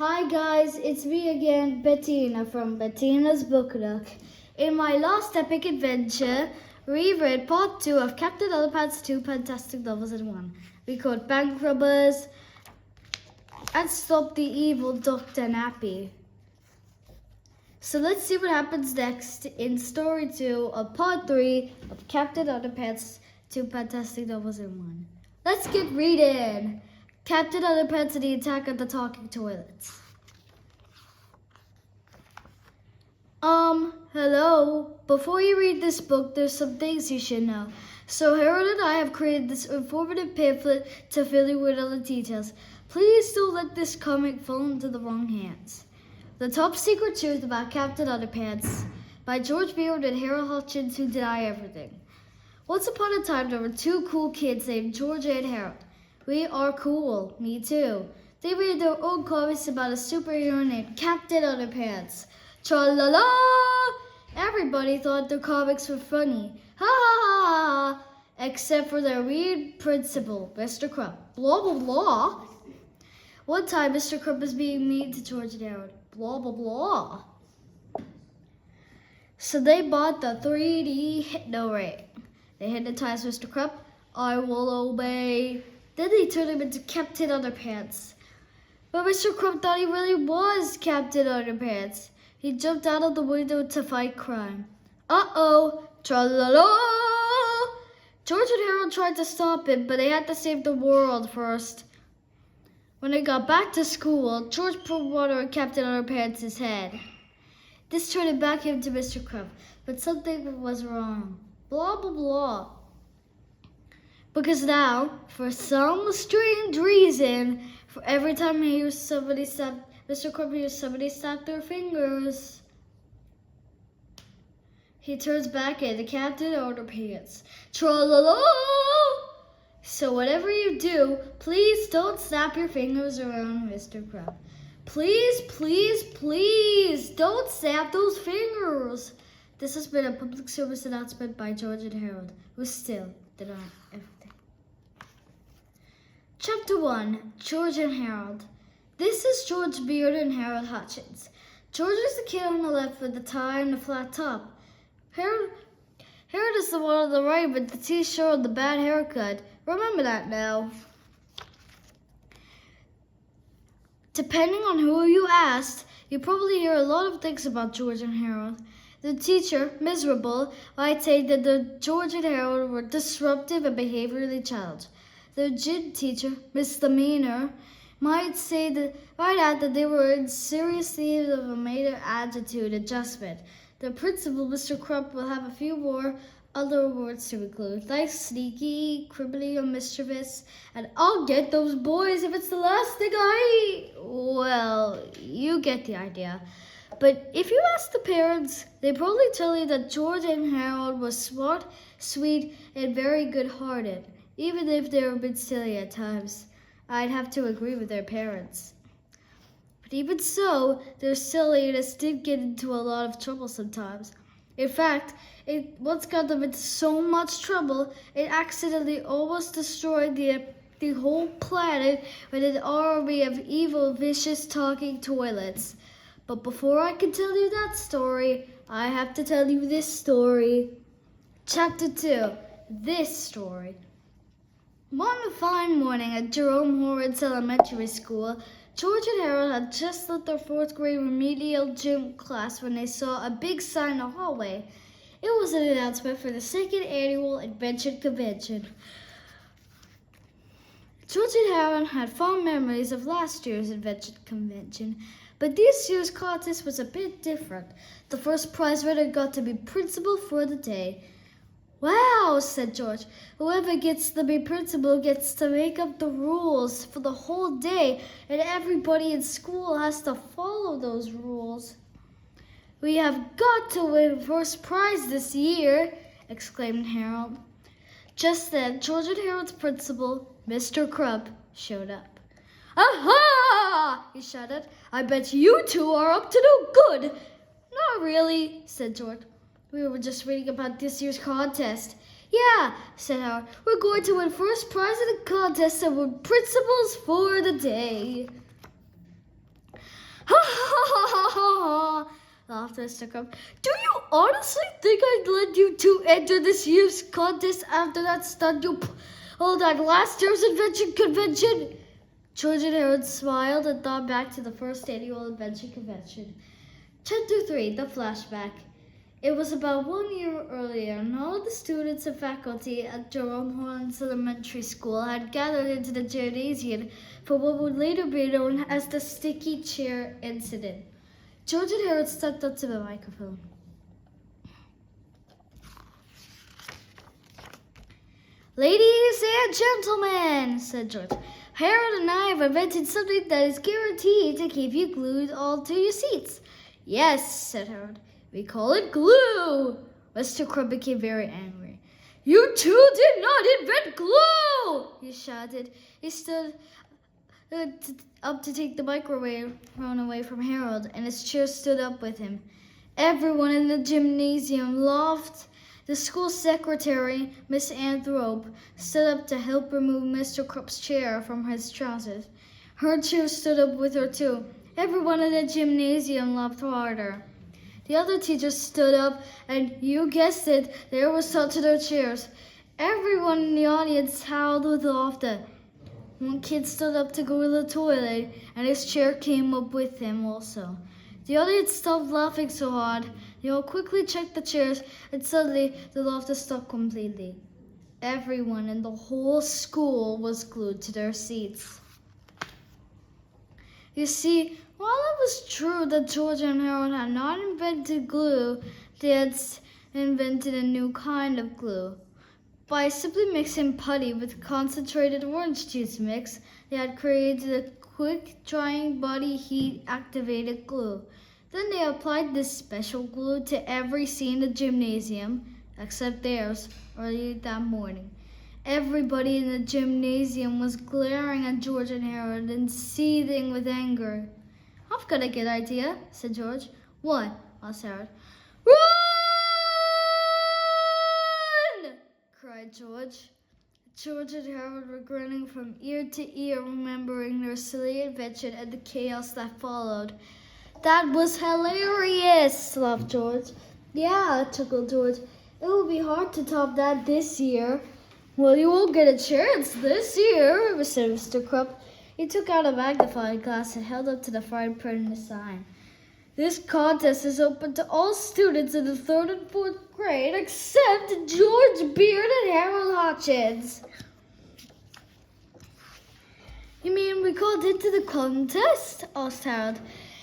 Hi guys, it's me again, Bettina from Bettina's Book Nook. In my last epic adventure, we read part 2 of Captain Underpants' 2 Pant-Tastic novels in one. We caught bank robbers and stopped the evil Dr. Nappy. So let's see what happens next in story 2 of part 3 of Captain Underpants' 2 Pant-Tastic novels in one. Let's get reading! Captain Underpants and the Attack of the Talking Toilets. Hello. Before you read this book, there's some things you should know. So Harold and I have created this informative pamphlet to fill you with all the details. Please don't let this comic fall into the wrong hands. The Top Secret Truth About Captain Underpants by George Beard and Harold Hutchins, who deny everything. Once upon a time, there were two cool kids named George and Harold. We are cool. Me too. They made their own comics about a superhero named Captain Underpants. Tra-la-la! Everybody thought their comics were funny. Ha ha ha ha! Except for their weird principal, Mr. Crump. Blah blah blah. One time, Mr. Crump was being mean to George and Harold. Blah blah blah. So they bought the 3D Hypno Ray. They hypnotized Mr. Crump. I will obey. Then they turned him into Captain Underpants. But Mr. Crump thought he really was Captain Underpants. He jumped out of the window to fight crime. Uh-oh! Tra-la-la! George and Harold tried to stop him, but they had to save the world first. When they got back to school, George put water on Captain Underpants' head. This turned him back into Mr. Crump, but something was wrong. Blah, blah, blah. Because now, for some strange reason, for every time he hears somebody snap, Mr. Crump hears somebody snap their fingers, he turns back into Captain Underpants. Tra-la-la! So whatever you do, please don't snap your fingers around Mr. Crump. Please, please, please, don't snap those fingers. This has been a public service announcement by George and Harold, who still deny everything. Chapter 1, George and Harold. This is George Beard and Harold Hutchins. George is the kid on the left with the tie and the flat top. Harold is the one on the right with the t-shirt and the bad haircut. Remember that now. Depending on who you asked, you probably hear a lot of things about George and Harold. The teacher, miserable, might say that the George and Harold were disruptive and behaviorally challenged. The gym teacher, Misdemeanor, might add that they were in serious need of a major attitude adjustment. The principal, Mr. Crump, will have a few more other words to include, like sneaky, criminally, or mischievous, and I'll get those boys if it's the last thing I eat. Well, you get the idea. But if you ask the parents, they probably tell you that George and Harold were smart, sweet, and very good-hearted, even if they were a bit silly at times. I'd have to agree with their parents. But even so, their silliness did get into a lot of trouble sometimes. In fact, it once got them into so much trouble, it accidentally almost destroyed the whole planet with an army of evil, vicious talking toilets. But before I can tell you that story, I have to tell you this story. Chapter 2, this story. One fine morning at Jerome Horrocks Elementary School, George and Harold had just left their 4th grade remedial gym class when they saw a big sign in the hallway. It was an announcement for the 2nd annual Invention Convention. George and Harold had fond memories of last year's Invention Convention, but this year's contest was a bit different. The first prize winner got to be principal for the day. Wow, said George. Whoever gets to be principal gets to make up the rules for the whole day, and everybody in school has to follow those rules. We have got to win first prize this year, exclaimed Harold. Just then, George and Harold's principal, Mr. Crump, showed up. Aha! He shouted. I bet you two are up to no good. Not really, said George. We were just reading about this year's contest. Yeah, said Howard. We're going to win first prize in the contest and win principals for the day. laughed Mr. Crump. Do you honestly think I'd let you two enter this year's contest after that stunt you pulled at last year's invention convention? George and Harold smiled and thought back to the first annual invention convention. Chapter 3, The Flashback. It was about 1 year earlier, and all of the students and faculty at Jerome Horns Elementary School had gathered into the gymnasium for what would later be known as the sticky chair incident. George and Harold stepped up to the microphone. Ladies and gentlemen, said George, Harold and I have invented something that is guaranteed to keep you glued all to your seats. Yes, said Harold. We call it glue. Mr. Crump became very angry. You two did not invent glue, he shouted. He stood up to take the microphone away from Harold, and his chair stood up with him. Everyone in the gymnasium laughed. The school secretary, Miss Anthrope, stood up to help remove Mr. Crump's chair from his trousers. Her chair stood up with her too. Everyone in the gymnasium laughed harder. The other teachers stood up, and you guessed it, they were stuck to their chairs. Everyone in the audience howled with laughter. One kid stood up to go to the toilet, and his chair came up with him also. The audience stopped laughing so hard. They all quickly checked the chairs, and suddenly the laughter stopped completely. Everyone in the whole school was glued to their seats. You see, while it was true that George and Harold had not invented glue, they had invented a new kind of glue. By simply mixing putty with concentrated orange juice mix, they had created a quick-drying body heat-activated glue. Then they applied this special glue to every seat in the gymnasium, except theirs, early that morning. Everybody in the gymnasium was glaring at George and Harold and seething with anger. I've got a good idea, said George. What? Asked Harold. Run! Cried George. George and Harold were grinning from ear to ear, remembering their silly invention and the chaos that followed. That was hilarious, laughed George. Yeah, chuckled George. It will be hard to top that this year. Well, you won't get a chance this year, said Mr. Crump. He took out a magnifying glass and held up to the fine print in the sign. This contest is open to all students in the 3rd and 4th grade except George Beard and Harold Hutchins. You mean we called into the contest? Asked Harold.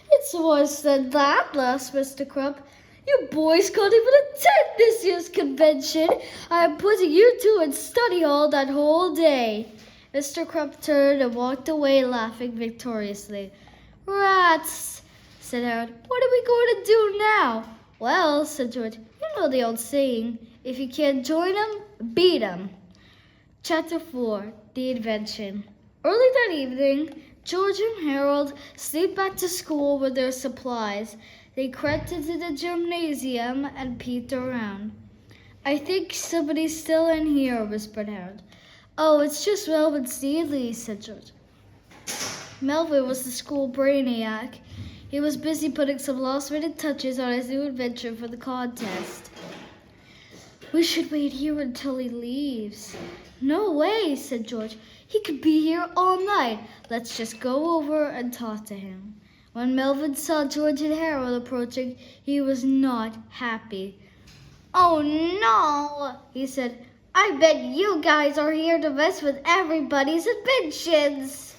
It's worse than that, laughed Mr. Crump. You boys can't even attend this year's convention. I am putting you two in study hall that whole day. Mr. Crump turned and walked away, laughing victoriously. Rats, said Harold. What are we going to do now? Well, said George, you know the old saying, if you can't join 'em, beat 'em. Chapter 4, The Invention. Early that evening, George and Harold sneaked back to school with their supplies. They crept into the gymnasium and peeked around. I think somebody's still in here, whispered Harold. Oh, it's just Melvin Steedley, said George. Melvin was the school brainiac. He was busy putting some last-minute touches on his new invention for the contest. We should wait here until he leaves. No way, said George. He could be here all night. Let's just go over and talk to him. When Melvin saw George and Harold approaching, he was not happy. Oh no, he said. I bet you guys are here to mess with everybody's inventions.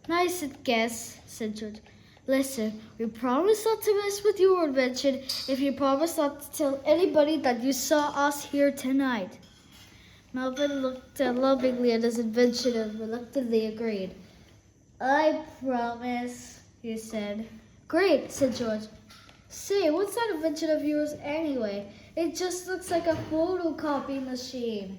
Nice guess, said George. Listen, we promise not to mess with your invention if you promise not to tell anybody that you saw us here tonight. Melvin looked lovingly at his invention and reluctantly agreed. I promise, he said. Great, said George. Say, what's that invention of yours anyway? It just looks like a photocopy machine.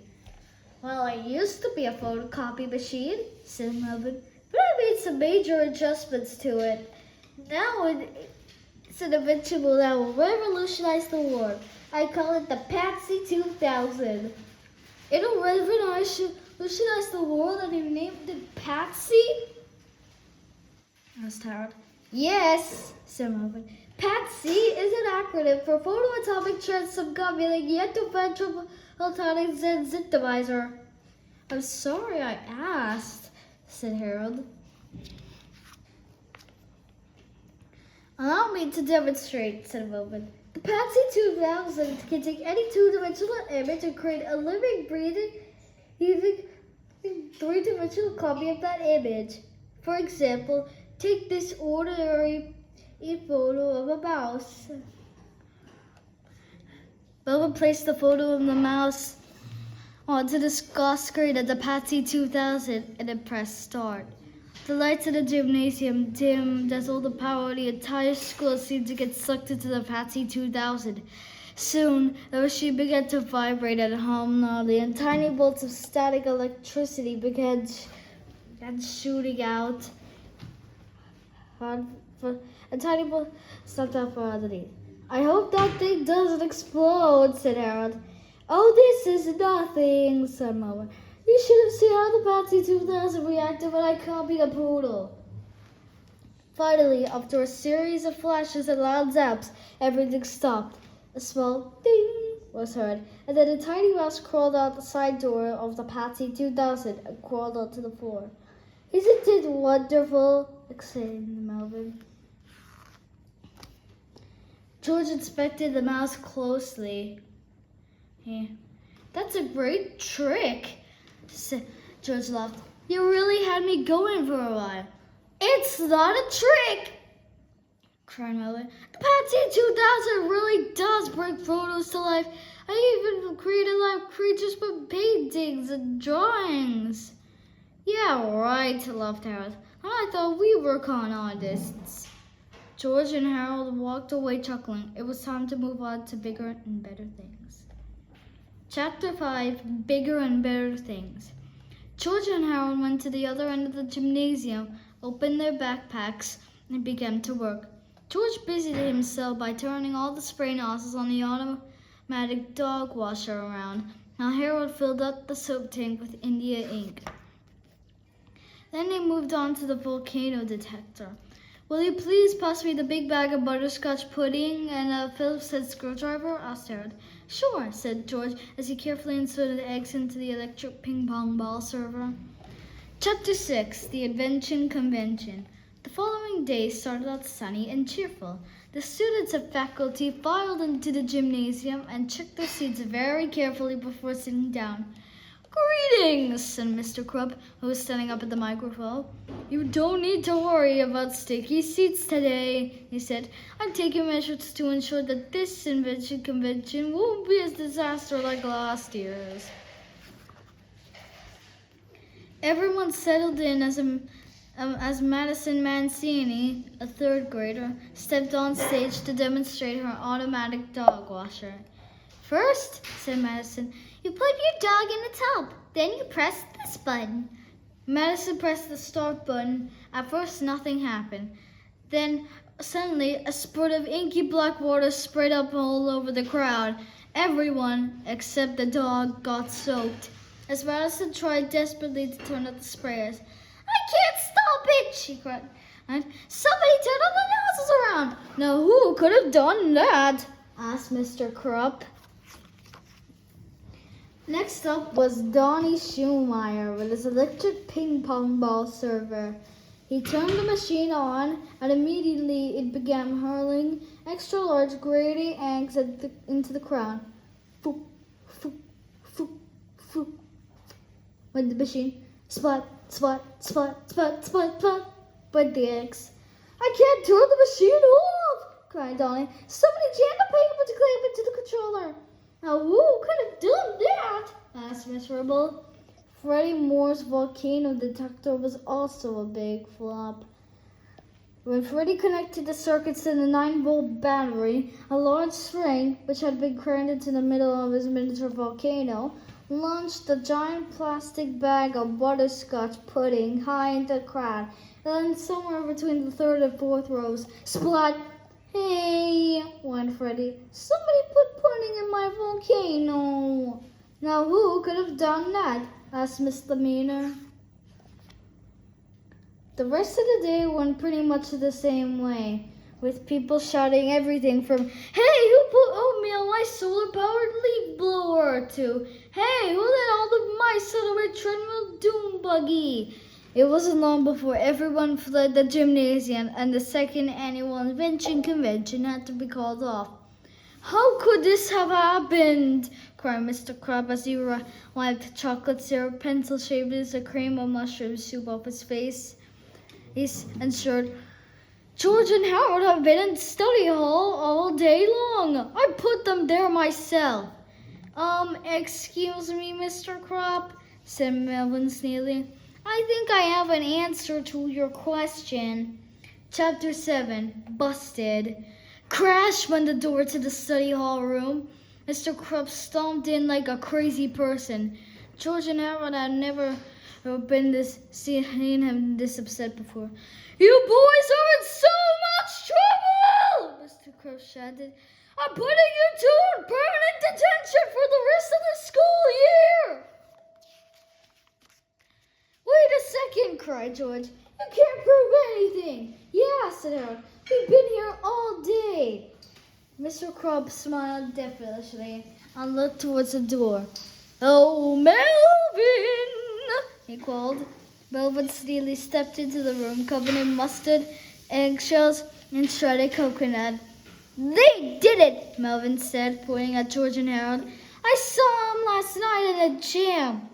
Well, it used to be a photocopy machine, said Melvin, but I made some major adjustments to it. Now it's an invention that will revolutionize the world. I call it the Patsy 2000. It'll revolutionize the world and you named it Patsy? Asked Harold. Yes, said Melvin. PATSI is an acronym for Photoatomic Transubcombulate Yetophotonic Synthesizer. I'm sorry I asked, said Harold. Allow me to demonstrate, said Melvin. The PATSI 2000 can take any two-dimensional image and create a living, breathing, three-dimensional copy of that image. For example, take this ordinary photo of a mouse. Melvin placed the photo of the mouse onto the screen at the PATSI 2000 and then pressed start. The lights in the gymnasium dimmed as all the power of the entire school seemed to get sucked into the PATSI 2000. Soon, the machine began to vibrate and hum loudly, and tiny bolts of static electricity began shooting out. A tiny bolt stepped out from underneath. I hope that thing doesn't explode, said Harold. Oh, this is nothing, said Melvin. You should have seen how the PATSI 2000 reacted when I copied a poodle. Finally, after a series of flashes and loud zaps, everything stopped. A small ding was heard, and then a tiny mouse crawled out the side door of the PATSI 2000 and crawled onto the floor. Isn't it wonderful? Exclaimed Melvin. George inspected the mouse closely. That's a great trick, George laughed. You really had me going for a while. It's not a trick, cried Melvin. The PATSI 2000 really does bring photos to life. I even created live creatures with paintings and drawings. Yeah, right, laughed Harold. I thought we were con artists. George and Harold walked away chuckling. It was time to move on to bigger and better things. Chapter 5, Bigger and Better Things. George and Harold went to the other end of the gymnasium, opened their backpacks, and began to work. George busied himself by turning all the spray nozzles on the automatic dog washer around. Now Harold filled up the soap tank with India ink. Then they moved on to the volcano detector. Will you please pass me the big bag of butterscotch pudding and a Phillips head screwdriver? Asked Harold. Sure, said George as he carefully inserted the eggs into the electric ping-pong ball server. Chapter 6, The Invention Convention. The following day started out sunny and cheerful. The students and faculty filed into the gymnasium and checked their seats very carefully before sitting down. Greetings, said Mr. Krupp, who was standing up at the microphone. You don't need to worry about sticky seats today, he said. I'm taking measures to ensure that this invention convention won't be a disaster like last year's. Everyone settled in as Madison Mancini, a third grader, stepped on stage to demonstrate her automatic dog washer. First, said Madison, you put your dog in the tub. Then you press this button. Madison pressed the start button. At first, nothing happened. Then, suddenly, a spurt of inky black water sprayed up all over the crowd. Everyone, except the dog, got soaked. As Madison tried desperately to turn up the sprayers. I can't stop it, she cried. And somebody turn all the nozzles around. Now, who could have done that? Asked Mr. Krupp. Next up was Donnie Schumacher with his electric ping-pong ball server. He turned the machine on, and immediately it began hurling extra-large grading eggs into the crowd. Foop, foop, foop, foop. Went the machine. Splat, splat, splat, splat, splat, splat. Went the eggs. I can't turn the machine off, cried Donnie. Somebody jam the paper to clamp it to the controller. Now, who could have done that? Asked Miss Ribble. Freddie Moore's volcano detector was also a big flop. When Freddie connected the circuits to the 9-volt battery, a large spring, which had been crammed into the middle of his miniature volcano, launched a giant plastic bag of butterscotch pudding high into the crowd, and then somewhere between the third and fourth rows, splat. Hey, whined Freddie. Somebody put pudding in my volcano. Now who could have done that? Asked Miss Demeanor. The rest of the day went pretty much the same way, with people shouting everything from, "Hey, who put oatmeal in my solar-powered leaf blower?" to, "Hey, who let all the mice out of my treadmill doom buggy?" It wasn't long before everyone fled the gymnasium and the second annual invention convention had to be called off. "How could this have happened?" cried Mr. Crab as he wiped chocolate syrup pencil-shaped as a cream of mushroom soup off his face. He ensured, "George and Harold have been in study hall all day long. I put them there myself." Excuse me, Mr. Crab," said Melvin sneerly. "I think I have an answer to your question." Chapter 7, Busted. Crash went the door to the study hall room. Mr. Crab stomped in like a crazy person. George and Harold had never seen him this upset before. "You boys are in so much trouble!" Mr. Crab shouted. "I'm putting you two in permanent detention for the rest of the school year!" "Wait a second," cried George. "You can't prove anything." "Yeah," said Harold. "We've been here all day." Mr. Crab smiled devilishly and looked towards the door. "Oh, Melvin!" he called. Melvin stealthily stepped into the room covered in mustard, eggshells, and shredded coconut. "They did it," Melvin said, pointing at George and Harold. "I saw them last night at a jam."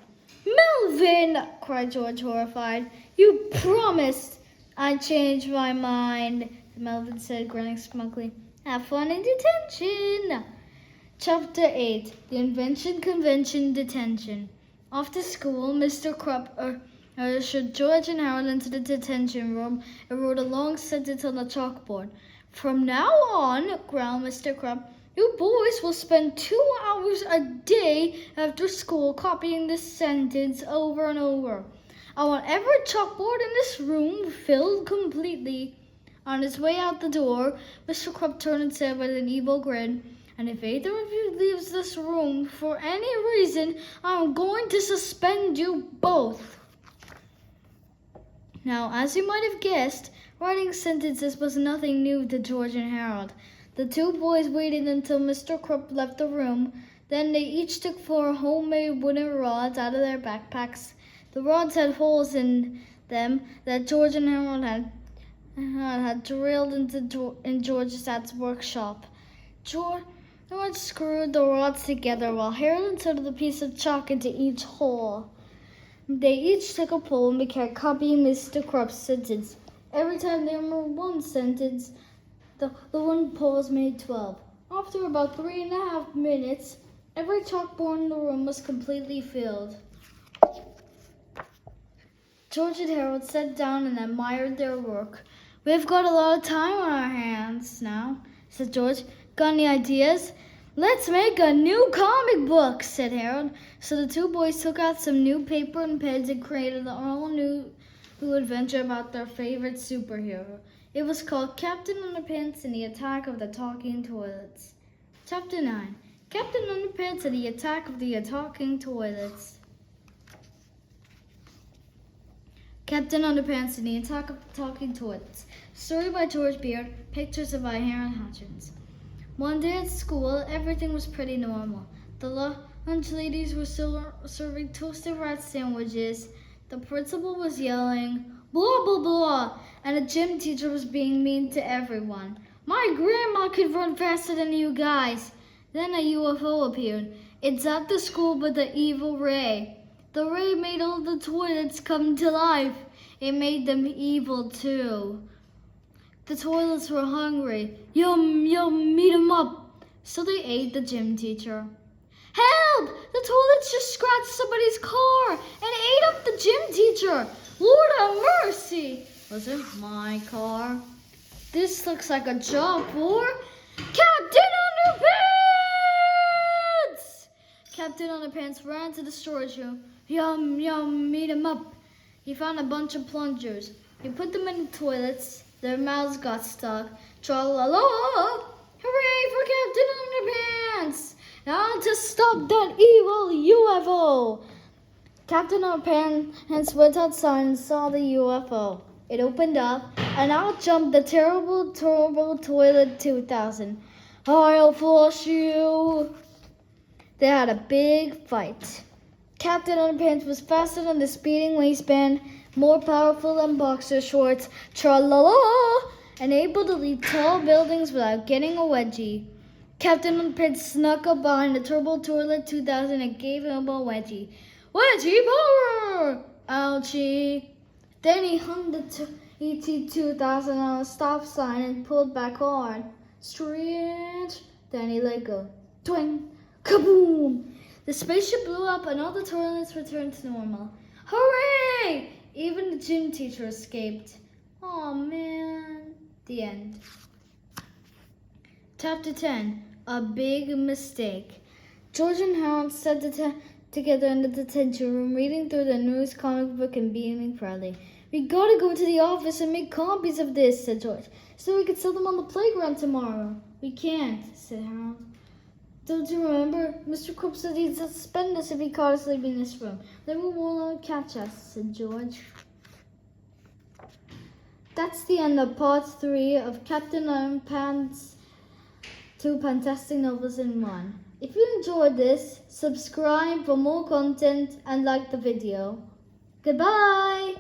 "Melvin!" cried George, horrified. "You promised." "I changed my mind," Melvin said, grinning smugly. "Have fun in detention." Chapter 8, The Invention Convention Detention. After school, Mr. Crab ushered George and Harold into the detention room and wrote a long sentence on the chalkboard. "From now on," growled Mr. Crab, "you boys will spend 2 hours a day after school copying this sentence over and over. I want every chalkboard in this room filled completely." On his way out the door, Mr. Crab turned and said with an evil grin, "And if either of you leaves this room for any reason, I'm going to suspend you both." Now, as you might have guessed, writing sentences was nothing new to George and Harold. The two boys waited until Mr. Crab left the room. Then they each took 4 homemade wooden rods out of their backpacks. The rods had holes in them that George and Harold had drilled in George's dad's workshop. George screwed the rods together while Harold inserted a piece of chalk into each hole. They each took a pole and began copying Mr. Crab's sentence. Every time they remembered one sentence, the one pole made 12. After about 3.5 minutes, every chalkboard in the room was completely filled. George and Harold sat down and admired their work. "We've got a lot of time on our hands now," said George. "Got any ideas?" "Let's make a new comic book," said Harold. So the two boys took out some new paper and pens and created a whole new adventure about their favorite superhero. It was called Captain Underpants and the Attack of the Talking Toilets. Chapter 9, Captain Underpants and the Attack of the Talking Toilets. Captain Underpants and the Attack of the Talking Toilets. Story by George Beard. Pictures by Aaron Hutchins. One day at school, everything was pretty normal. The lunch ladies were still serving toasted rat sandwiches. The principal was yelling, "Blah, blah, blah," and the gym teacher was being mean to everyone. "My grandma could run faster than you guys." Then a UFO appeared. It's at the school with the evil ray. The ray made all the toilets come to life. It made them evil too. The toilets were hungry. Yum, yum, eat 'em up. So they ate the gym teacher. "Help! The toilets just scratched somebody's car and ate up the gym teacher. Lord have mercy." "Was it my car?" "This looks like a job for Captain Underpants!" Captain Underpants ran to the storage room. Yum, yum, eat 'em up. He found a bunch of plungers. He put them in the toilets. Their mouths got stuck. Tra-la-la! Hooray for Captain Underpants! Now to stop that evil UFO! Captain Underpants went outside and saw the UFO. It opened up, and out jumped the terrible Turbo Toilet 2000. I'll flush you! They had a big fight. Captain Underpants was faster than the speeding waistband, more powerful than boxer shorts, tra-la-la, and able to leap tall buildings without getting a wedgie. Captain Underpants snuck up behind the Turbo Toilet 2000 and gave him a wedgie. Wedgie power! Ouchie! Then he hung the ET-2000 on a stop sign and pulled back hard. Stretch! Then he let go. Twing! Kaboom! The spaceship blew up and all the toilets returned to normal. Hooray! Even the gym teacher escaped. Aw, man. The end. Chapter 10. A Big Mistake. George and Harold sat together in the detention room, reading through the newest comic book and beaming proudly. We gotta go to the office and make copies of this, said George, so we could sell them on the playground tomorrow. We can't, said Harold. Don't you remember? Mr. Krupp said he'd suspend us if he caught us sleeping in this room. Then we won't catch us, said George. That's the end of part 3 of Captain Underpants' 2 Pant-Tastic novels in 1. If you enjoyed this, subscribe for more content and like the video. Goodbye!